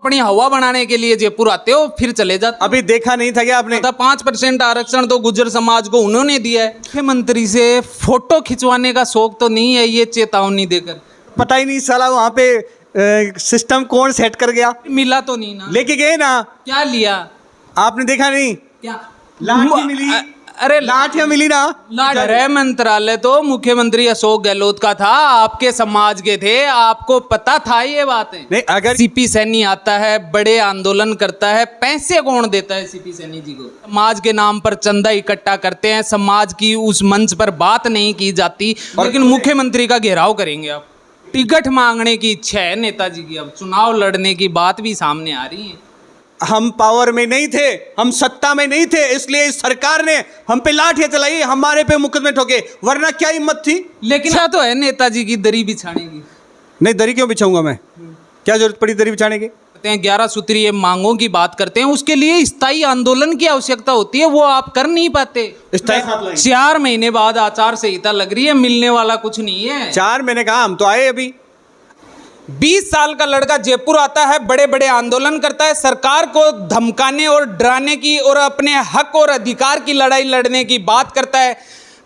अपनी हवा बनाने के लिए जयपुर आते हो फिर चले जाते। अभी देखा नहीं था क्या आपने? 5% आरक्षण तो गुर्जर समाज को उन्होंने दिया है। मुख्यमंत्री से फोटो खिंचवाने का शौक तो नहीं है ये चेतावनी देकर? पता ही नहीं साला वहाँ पे सिस्टम कौन सेट कर गया। मिला तो नहीं ना? लेके गए ना। क्या लिया? आपने देखा नहीं? क्या लाठी मिली? अरे लाठियां मिली ना। गृह मंत्रालय तो मुख्यमंत्री अशोक गहलोत का था, आपके समाज के थे, आपको पता था ये बातें? नहीं, अगर सीपी सैनी आता है, बड़े आंदोलन करता है, पैसे कौन देता है सीपी सैनी जी को? समाज के नाम पर चंदा इकट्ठा करते हैं, समाज की उस मंच पर बात नहीं की जाती, लेकिन मुख्यमंत्री का घेराव करेंगे आप। टिकट मांगने की इच्छा है नेताजी की, अब चुनाव लड़ने की बात भी सामने आ रही है। हम पावर में नहीं थे, हम सत्ता में नहीं थे, इसलिए इस सरकार ने हम पे लाठियां चलाई, हमारे पे मुकदमे ठोके, वरना क्या हिम्मत थी। लेकिन क्या तो है नेताजी की दरी बिछाने की? नहीं, दरी क्यों बिछाऊंगा मैं? क्या जरूरत पड़ी दरी बिछाने की? 11 सूत्रीय मांगों की बात करते हैं, उसके लिए स्थायी आंदोलन की आवश्यकता होती है, वो आप कर नहीं पाते। 4 महीने बाद आचार संहिता लग रही है, मिलने वाला कुछ नहीं है। 4 महीने कहा, हम तो आए अभी। 20 साल का लड़का जयपुर आता है, बड़े बड़े आंदोलन करता है, सरकार को धमकाने और डराने की और अपने हक और अधिकार की लड़ाई लड़ने की बात करता है।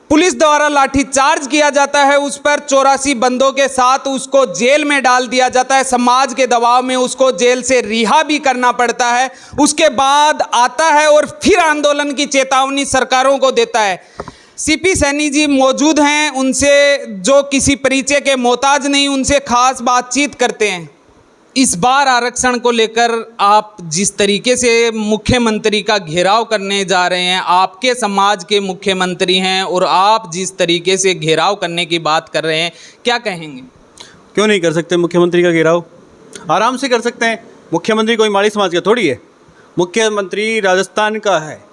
पुलिस द्वारा लाठीचार्ज किया जाता है, उस पर 84 बंदों के साथ उसको जेल में डाल दिया जाता है, समाज के दबाव में उसको जेल से रिहा भी करना पड़ता है। उसके बाद आता है और फिर आंदोलन की चेतावनी सरकारों को देता है। सीपी सैनी जी मौजूद हैं, उनसे जो किसी परिचय के मोहताज नहीं, उनसे खास बातचीत करते हैं। इस बार आरक्षण को लेकर आप जिस तरीके से मुख्यमंत्री का घेराव करने जा रहे हैं, आपके समाज के मुख्यमंत्री हैं और आप जिस तरीके से घेराव करने की बात कर रहे हैं, क्या कहेंगे? क्यों नहीं कर सकते मुख्यमंत्री का घेराव? आराम से कर सकते हैं। मुख्यमंत्री कोई माड़ी समाज का थोड़ी है, मुख्यमंत्री राजस्थान का है,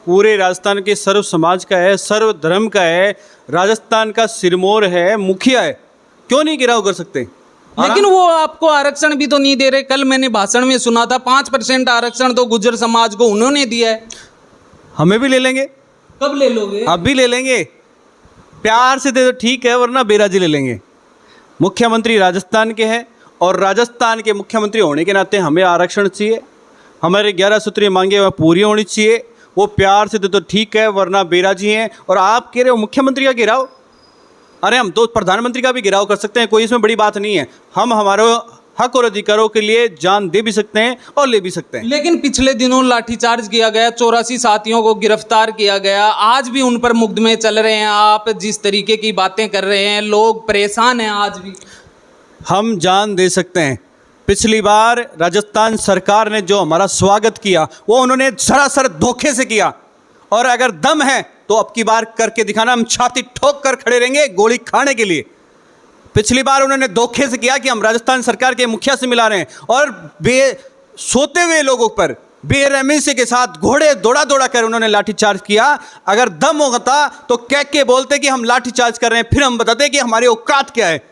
पूरे राजस्थान के सर्व समाज का है, सर्व धर्म का है, राजस्थान का सिरमौर है, मुखिया है। क्यों नहीं घेराव कर सकते? लेकिन वो आपको आरक्षण भी तो नहीं दे रहे। कल मैंने भाषण में सुना था 5% आरक्षण तो गुर्जर समाज को उन्होंने दिया है। हमें भी ले लेंगे। कब ले लोगे? अब भी ले लेंगे, प्यार से दे दो ठीक है, वरना बेराजी ले लेंगे। मुख्यमंत्री राजस्थान के हैं और राजस्थान के मुख्यमंत्री होने के नाते हमें आरक्षण चाहिए। हमारे 11 सूत्रीय मांगे वह पूरी होनी चाहिए। वो प्यार से दे तो ठीक है, वरना बेराजी हैं। और आप कह रहे हो मुख्यमंत्री का घेराव? अरे हम तो प्रधानमंत्री का भी घेराव कर सकते हैं, कोई इसमें बड़ी बात नहीं है। हम हमारे हक और अधिकारों के लिए जान दे भी सकते हैं और ले भी सकते हैं। लेकिन पिछले दिनों लाठीचार्ज किया गया, 84 साथियों को गिरफ्तार किया गया, आज भी उन पर मुकदमे चल रहे हैं। आप जिस तरीके की बातें कर रहे हैं, लोग परेशान हैं आज भी। हम जान दे सकते हैं। पिछली बार राजस्थान सरकार ने जो हमारा स्वागत किया वो उन्होंने सरासर धोखे से किया, और अगर दम है तो अब की बार करके दिखाना। हम छाती ठोक कर खड़े रहेंगे गोली खाने के लिए। पिछली बार उन्होंने धोखे से किया कि हम राजस्थान सरकार के मुखिया से मिला रहे हैं, और सोते हुए लोगों पर बेरहमी से के साथ घोड़े दौड़ा दौड़ा कर उन्होंने लाठीचार्ज किया। अगर दम होता तो कह के बोलते कि हम लाठीचार्ज कर रहे हैं, फिर हम बताते कि हमारी औकात क्या है।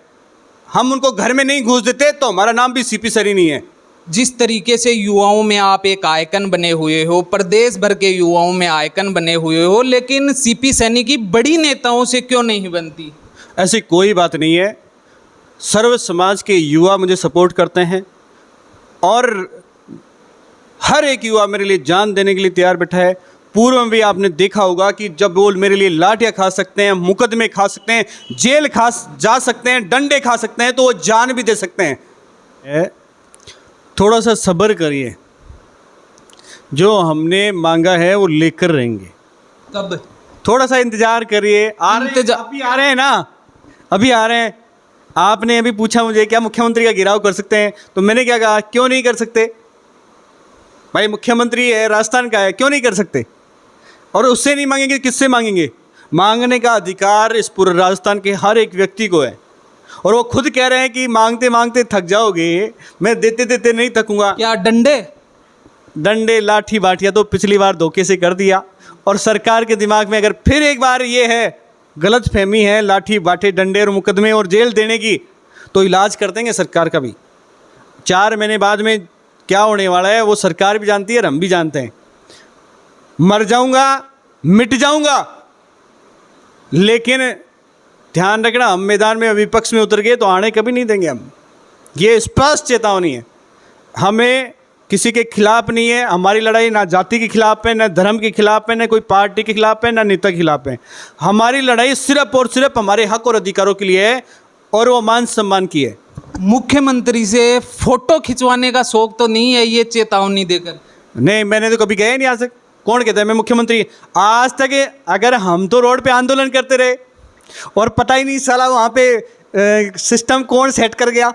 हम उनको घर में नहीं घुस देते तो हमारा नाम भी सीपी सैनी नहीं है। जिस तरीके से युवाओं में आप एक आइकन बने हुए हो, प्रदेश भर के युवाओं में आइकन बने हुए हो, लेकिन सीपी सैनी की बड़ी नेताओं से क्यों नहीं बनती? ऐसी कोई बात नहीं है। सर्व समाज के युवा मुझे सपोर्ट करते हैं और हर एक युवा मेरे लिए जान देने के लिए तैयार बैठा है। पूर्व में भी आपने देखा होगा कि जब वो मेरे लिए लाठियाँ खा सकते हैं, मुकदमे खा सकते हैं, जेल जा सकते हैं, डंडे खा सकते हैं, तो वो जान भी दे सकते हैं। थोड़ा सा सब्र करिए, जो हमने मांगा है वो लेकर रहेंगे। कब? थोड़ा सा इंतजार करिए। अभी आ रहे हैं ना, अभी आ रहे हैं। आपने अभी पूछा मुझे क्या मुख्यमंत्री का घेराव कर सकते हैं, तो मैंने क्या कहा, क्यों नहीं कर सकते भाई? मुख्यमंत्री है, राजस्थान का है, क्यों नहीं कर सकते? और उससे नहीं मांगेंगे, किससे मांगेंगे? मांगने का अधिकार इस पूरे राजस्थान के हर एक व्यक्ति को है। और वो खुद कह रहे हैं कि मांगते मांगते थक जाओगे, मैं देते देते नहीं थकूंगा। क्या डंडे लाठी बाटियाँ तो पिछली बार धोखे से कर दिया, और सरकार के दिमाग में अगर फिर एक बार ये है, गलत फहमी है लाठी बाटे डंडे और मुकदमे और जेल देने की, तो इलाज कर देंगे सरकार का भी। 4 महीने बाद में क्या होने वाला है वो सरकार भी जानती है और हम भी जानते हैं। मर जाऊंगा, मिट जाऊंगा, लेकिन ध्यान रखना, हम मैदान में विपक्ष में उतर गए तो आने कभी नहीं देंगे हम। ये स्पष्ट चेतावनी है। हमें किसी के खिलाफ नहीं है, हमारी लड़ाई ना जाति के खिलाफ है, ना धर्म के खिलाफ है, ना कोई पार्टी के खिलाफ है, ना नेता के खिलाफ है। हमारी लड़ाई सिर्फ और सिर्फ हमारे हक और अधिकारों के लिए है और वो मान सम्मान की है। मुख्यमंत्री से फोटो खिंचवाने का शौक तो नहीं है ये चेतावनी देकर? नहीं, मैंने तो कभी गया ही नहीं आज तक। कौन कहता है मैं मुख्यमंत्री? आज तक अगर हम तो रोड पे आंदोलन करते रहे और पता ही नहीं साला वहाँ पे सिस्टम कौन सेट कर गया।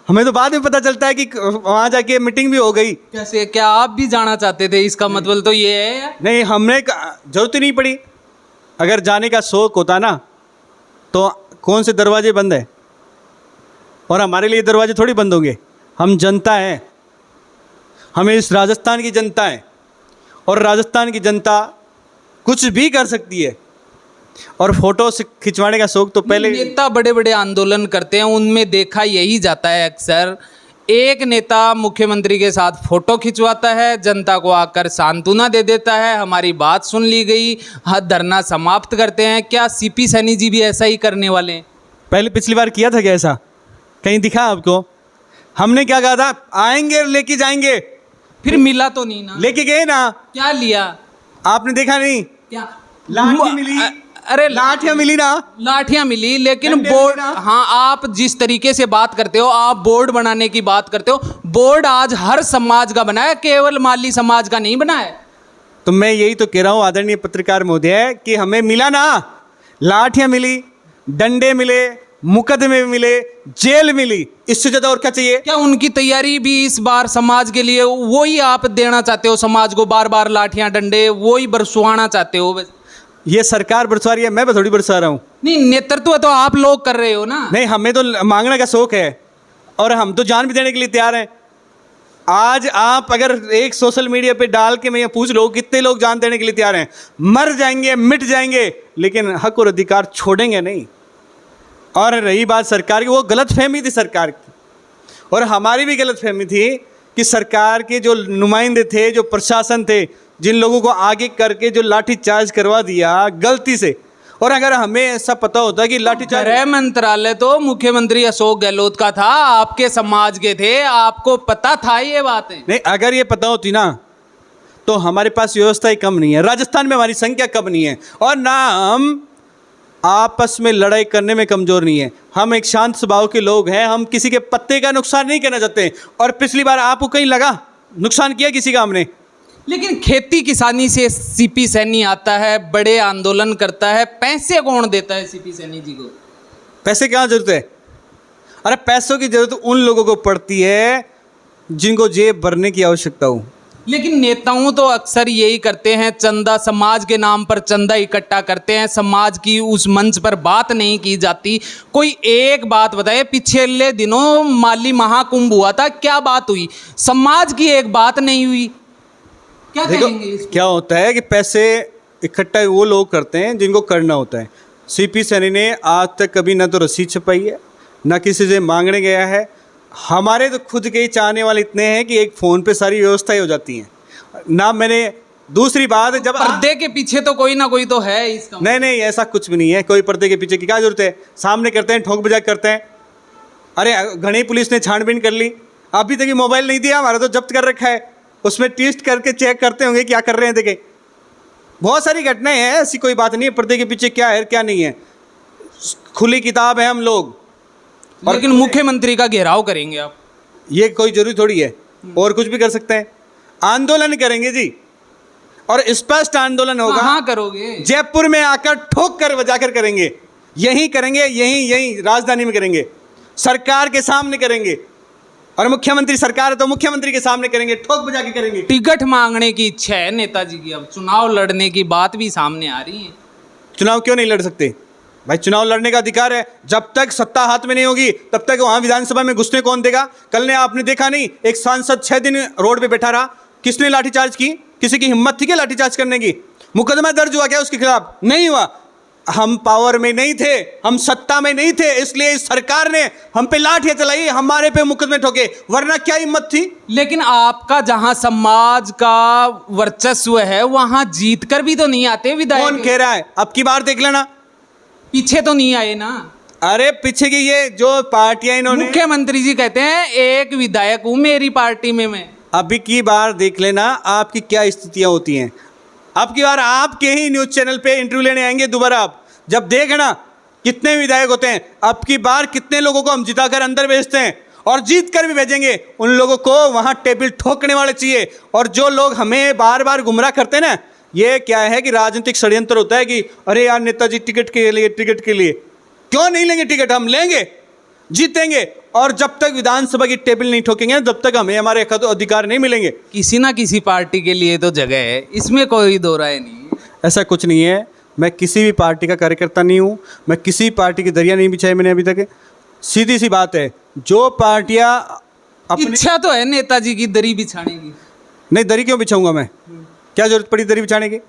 हमें तो बाद में पता चलता है कि वहाँ जाके मीटिंग भी हो गई। कैसे, क्या आप भी जाना चाहते थे? इसका मतलब तो ये है। नहीं, हमने जरूरत ही नहीं पड़ी। अगर जाने का शौक होता ना तो कौन से दरवाजे बंद है, और हमारे लिए दरवाजे थोड़ी बंद होंगे। हम जनता हैं, हमें इस राजस्थान की जनता है, और राजस्थान की जनता कुछ भी कर सकती है। और फोटो खिंचवाने का शौक तो पहले नेता बड़े बड़े आंदोलन करते हैं, उनमें देखा यही जाता है अक्सर, एक नेता मुख्यमंत्री के साथ फोटो खिंचवाता है, जनता को आकर सांत्वना दे देता है, हमारी बात सुन ली गई, धरना समाप्त करते हैं। क्या सीपी सैनी जी भी ऐसा ही करने वाले हैं? पहले पिछली बार किया था क्या ऐसा? कहीं दिखा आपको? हमने क्या कहा था? आएंगे लेके जाएंगे। फिर मिला तो नहीं ना? लेके गए ना। क्या लिया? आपने देखा नहीं? क्या लाठी मिली? अरे लाठियां मिली ना? लाठियां मिली, लेकिन डंडे बोर्ड, मिले ना? हाँ, आप जिस तरीके से बात करते हो, आप बोर्ड बनाने की बात करते हो, बोर्ड आज हर समाज का बना है, केवल माली समाज का नहीं बना है। तो मैं यही तो कह रहा हूँ आदरणीय पत्रकार महोदय कि हमें मिला ना। लाठियां मिली, डंडे मिले, मुकदमे मिले, जेल मिली, इससे ज्यादा और क्या चाहिए? क्या उनकी तैयारी भी इस बार समाज के लिए वही आप देना चाहते हो? समाज को बार बार लाठियां डंडे वही बरसवाना चाहते हो? ये सरकार बरसवा रही है, मैं थोड़ी बरसा रहा हूँ। नहीं, नेतृत्व तो आप लोग कर रहे हो ना। नहीं, हमें तो मांगने का शौक है और हम तो जान भी देने के लिए तैयार हैं। आज आप अगर एक सोशल मीडिया पे डाल के मैं ये पूछ लो कितने लोग जान देने के लिए तैयार हैं? मर जाएंगे, मिट जाएंगे, लेकिन हक और अधिकार छोड़ेंगे नहीं। और रही बात सरकार की, वो गलतफहमी थी सरकार की, और हमारी भी गलतफहमी थी कि सरकार के जो नुमाइंदे थे, जो प्रशासन थे, जिन लोगों को आगे करके जो लाठीचार्ज करवा दिया गलती से, और अगर हमें ऐसा पता होता कि लाठीचार्ज। गृह मंत्रालय तो मुख्यमंत्री अशोक गहलोत का था, आपके समाज के थे, आपको पता था ये बातें? नहीं, अगर ये पता होती ना तो हमारे पास व्यवस्था ही कम नहीं है, राजस्थान में हमारी संख्या कम नहीं है, और ना हम आपस में लड़ाई करने में कमज़ोर नहीं है। हम एक शांत स्वभाव के लोग हैं, हम किसी के पत्ते का नुकसान नहीं करना चाहते। और पिछली बार आपको कहीं लगा नुकसान किया किसी का हमने? लेकिन खेती किसानी से सीपी सैनी आता है, बड़े आंदोलन करता है, पैसे कौन देता है सीपी सैनी जी को? पैसे क्या जरूरत है? अरे पैसों की जरूरत उन लोगों को पड़ती है जिनको जेब भरने की आवश्यकता हो। लेकिन नेताओं तो अक्सर यही करते हैं, चंदा, समाज के नाम पर चंदा इकट्ठा करते हैं, समाज की उस मंच पर बात नहीं की जाती। कोई एक बात बताए, पिछले दिनों माली महाकुंभ हुआ था, क्या बात हुई? समाज की एक बात नहीं हुई। क्या कहेंगे इस पर? क्या होता है कि पैसे इकट्ठा वो लोग करते हैं जिनको करना होता है। सीपी सैनी ने आज तक कभी ना तो रसीद छपाई है, ना किसी से मांगने गया है। हमारे तो खुद के ही चाहने वाले इतने हैं कि एक फ़ोन पे सारी व्यवस्थाएं हो जाती हैं ना। मैंने दूसरी बात, जब पर्दे के पीछे तो कोई ना कोई तो है इसका। नहीं, ऐसा कुछ भी नहीं है। कोई पर्दे के पीछे की क्या जरूरत है? सामने करते हैं, ठोक बजा करते हैं। अरे घनी पुलिस ने छानबीन कर ली, अभी तक मोबाइल नहीं दिया, हमारा तो जब्त कर रखा है, उसमें टेस्ट करके चेक करते होंगे क्या कर रहे हैं। देखें, बहुत सारी घटनाएं हैं, ऐसी कोई बात नहीं है पर्दे के पीछे क्या है क्या नहीं है। खुली किताब है हम लोग। लेकिन मुख्यमंत्री का घेराव करेंगे आप? ये कोई जरूरी थोड़ी है, और कुछ भी कर सकते हैं। आंदोलन करेंगे जी, और स्पष्ट आंदोलन होगा। कहाँ करोगे? जयपुर में आकर ठोक कर बजाकर करेंगे, यहीं करेंगे, यहीं राजधानी में करेंगे, सरकार के सामने करेंगे। और मुख्यमंत्री सरकार है तो मुख्यमंत्री के सामने करेंगे, ठोक बजा के करेंगे। टिकट मांगने की इच्छा है नेताजी की, अब चुनाव लड़ने की बात भी सामने आ रही है। चुनाव क्यों नहीं लड़ सकते भाई? चुनाव लड़ने का अधिकार है। जब तक सत्ता हाथ में नहीं होगी तब तक वहां विधानसभा में घुसने कौन देगा? कल ने आपने देखा नहीं, एक सांसद 6 दिन रोड पे बैठा रहा, किसने लाठीचार्ज की? किसी की हिम्मत थी क्या लाठीचार्ज करने की? मुकदमा दर्ज हुआ क्या उसके खिलाफ? नहीं हुआ। हम पावर में नहीं थे, हम सत्ता में नहीं थे, इसलिए इस सरकार ने हम पे लाठियां चलाई, हमारे पे मुकदमे ठोके, वरना क्या हिम्मत थी? लेकिन आपका जहां समाज का वर्चस्व है वहां जीत कर भी तो नहीं आते विधायक। कौन कह रहा है? अब की बार देख लेना, पीछे तो नहीं आए ना। अरे पीछे की ये जो पार्टियां इन्होंने, मुख्यमंत्री जी कहते हैं एक विधायक हूं मेरी पार्टी में मैं। अभी की बार देख लेना आपकी क्या स्थितियां होती हैं। अब की बार आपके ही न्यूज़ चैनल पे इंटरव्यू लेने आएंगे दोबारा, आप जब देखना कितने विधायक होते हैं, अब की बार कितने लोगों को हम जिताकर अंदर भेजते हैं और जीत कर भी भेजेंगे। उन लोगों को वहां टेबल ठोकने वाले चाहिए। और जो लोग हमें बार बार गुमराह करते हैं ना, ये क्या है कि राजनीतिक षड्यंत्र होता है कि अरे यार नेताजी टिकट के लिए क्यों नहीं लेंगे टिकट, हम लेंगे, जीतेंगे। और जब तक विधानसभा की टेबल नहीं ठोकेंगे तब तक हमें हमारे अधिकार नहीं मिलेंगे। किसी ना किसी पार्टी के लिए तो जगह है, इसमें कोई दो राय नहीं है। ऐसा कुछ नहीं है, मैं किसी भी पार्टी का कार्यकर्ता नहीं हूँ, मैं किसी पार्टी की दरिया नहीं बिछाई मैंने अभी तक। सीधी सी बात है, जो पार्टियाँ अपनी इच्छा तो है नेताजी की दरी बिछाने की। नहीं, दरी क्यों बिछाऊंगा मैं, क्या जरूरत पड़ी दरी बिछाने की।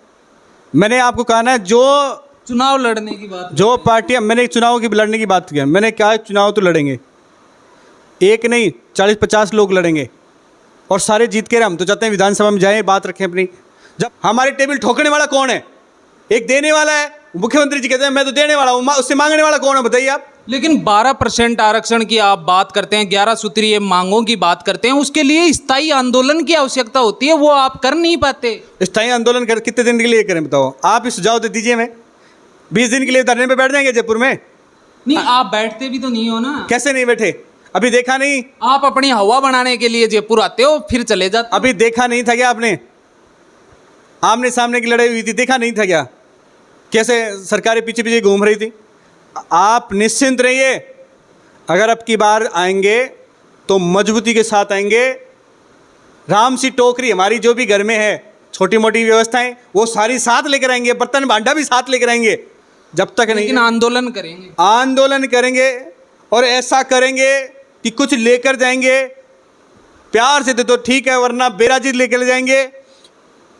मैंने आपको कहा ना, जो चुनाव लड़ने की बात, जो पार्टियां, मैंने चुनाव की लड़ने की बात की है, मैंने कहा चुनाव तो लड़ेंगे, एक नहीं 40-50 लोग लड़ेंगे और सारे जीत के हम तो चाहते हैं विधानसभा में जाएं, बात रखें अपनी। जब हमारे टेबल ठोकने वाला कौन है, एक देने वाला है, मुख्यमंत्री जी कहते हैं मैं तो देने वाला हूँ, उससे मांगने वाला कौन है बताइए आप। लेकिन 12% आरक्षण की आप बात करते हैं, 11 सूत्रीय मांगों की बात करते हैं, उसके लिए स्थायी आंदोलन की आवश्यकता होती है, वो आप कर नहीं पाते। स्थायी आंदोलन कर कितने दिन के लिए करें बताओ, आप ही सुझाव दे दीजिए। मैं 20 दिन के लिए धरने पे बैठ जाएंगे जयपुर में? नहीं, आप बैठते भी तो नहीं हो ना। कैसे नहीं बैठे, अभी देखा नहीं? आप अपनी हवा बनाने के लिए जयपुर आते हो फिर चले जाते हो। अभी देखा नहीं था क्या आपने? आमने सामने की लड़ाई हुई थी, देखा नहीं था क्या कैसे सरकारें पीछे पीछे घूम रही थी? आप निश्चिंत रहिए, अगर अब की बार आएंगे तो मजबूती के साथ आएंगे। राम सी टोकरी हमारी जो भी घर में है, छोटी मोटी व्यवस्थाएं, वो सारी साथ लेकर आएंगे, बर्तन भांडा भी साथ लेकर आएंगे। जब तक नहीं, लेकिन आंदोलन करेंगे, आंदोलन करेंगे और ऐसा करेंगे कि कुछ लेकर जाएंगे, प्यार से दे तो ठीक है, वरना बेराजी लेकर जाएंगे।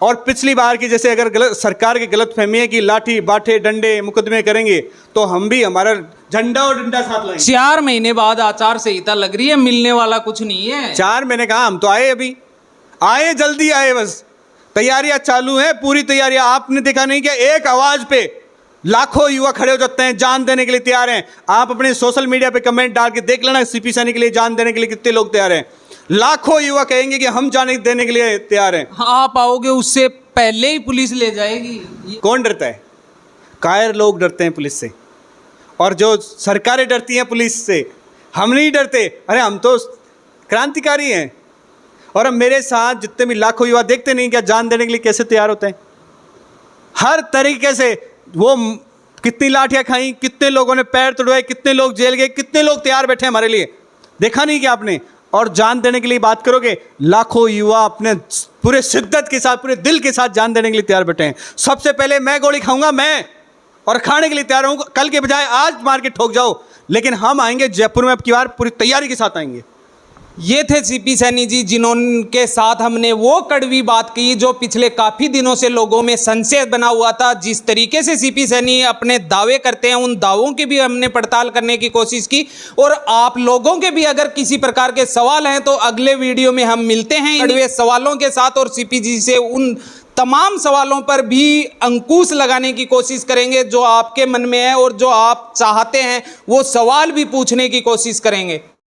और पिछली बार की जैसे अगर गलत सरकार की गलत फहमी है कि लाठी बाठे डंडे मुकदमे करेंगे, तो हम भी हमारा झंडा और डंडा साथ लाएंगे। 4 महीने बाद आचार संहिता लग रही है, मिलने वाला कुछ नहीं है। 4 महीने कहा, हम तो आए, अभी आए, जल्दी आए, बस तैयारियां चालू हैं, पूरी तैयारियां। आपने देखा नहीं क्या एक आवाज पे लाखों युवा खड़े हो जाते हैं, जान देने के लिए तैयार हैं। आप अपने सोशल मीडिया पे कमेंट डाल के देख लेना, सीपी सैनी के लिए जान देने के लिए कितने लोग तैयार हैं। लाखों युवा कहेंगे कि हम जाने देने के लिए तैयार हैं। आप आओगे उससे पहले ही पुलिस ले जाएगी। कौन डरता है? कायर लोग डरते हैं पुलिस से, और जो सरकारें डरती हैं पुलिस से। हम नहीं डरते, अरे हम तो क्रांतिकारी हैं। और अब मेरे साथ जितने भी लाखों युवा देखते नहीं क्या जान देने के लिए कैसे तैयार होते हैं, हर तरीके से। वो कितनी लाठियां खाई, कितने लोगों ने पैर तोड़वाए, कितने लोग जेल गए, कितने लोग तैयार बैठे हमारे लिए, देखा नहीं क्या आपने? और जान देने के लिए बात करोगे, लाखों युवा अपने पूरे शिद्दत के साथ, पूरे दिल के साथ जान देने के लिए तैयार बैठे हैं। सबसे पहले मैं गोली खाऊंगा, मैं, और खाने के लिए तैयार हूं। कल के बजाय आज मार के ठोक जाओ, लेकिन हम आएंगे जयपुर में अब की बार पूरी तैयारी के साथ आएंगे। ये थे सीपी सैनी जी, जिन्होंने साथ हमने वो कड़वी बात की जो पिछले काफ़ी दिनों से लोगों में संशय बना हुआ था। जिस तरीके से सीपी सैनी अपने दावे करते हैं, उन दावों की भी हमने पड़ताल करने की कोशिश की। और आप लोगों के भी अगर किसी प्रकार के सवाल हैं तो अगले वीडियो में हम मिलते हैं कड़वे सवालों के साथ, और सीपी जी से उन तमाम सवालों पर भी अंकुश लगाने की कोशिश करेंगे जो आपके मन में है, और जो आप चाहते हैं वो सवाल भी पूछने की कोशिश करेंगे।